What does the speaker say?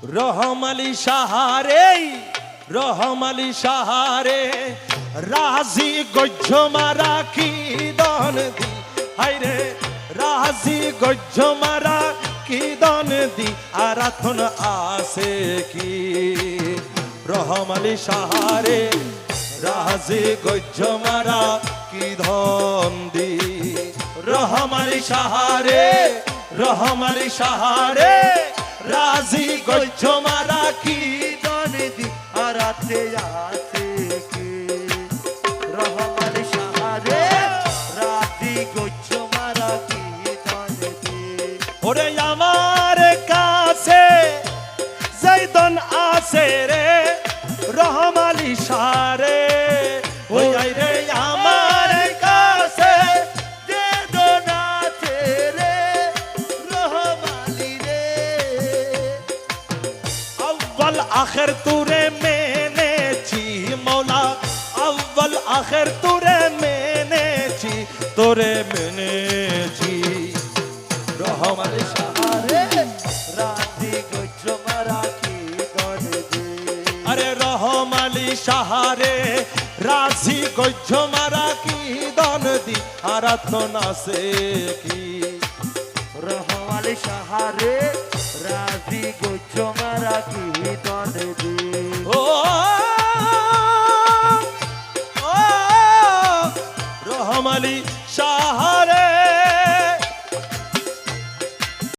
রহমালি সাহারে রহমালি সাহারে রাজি গজ্জ মারা কি দন দি হাইরে রাজি গজ্জ মারা কি দন দি আর এখন আসে কি রহমালি সাহারে রাজি গজ্জ মারা কি ধন দি রহমালি সাহারে রহমালি সাহারে রাজি গজ্জ মারা কি দন দি আর রাতে আসে কি রহমালি সাহারে রাজি গজ্জ মারা কি দন দি ওরে আমার কাছে জৈদন আসে রে রহমালি সাহারে ওই রে আমার কাছে জৈদন আসে রে রহমালি রে अव्वल आखिर तुरे মেনেছি মৌলা अव्वल आखिर तुरे মেনেছি তোরে মেনেছি রহমালি সাহারে রাজি গজ্জ মারা কি দন দি আরে রহমালি সাহারে রাজি গজ্জ মারা কি দন দি আরাধনা সে কি রহমালি সাহারে রাজি গজ্জ মারা কি দন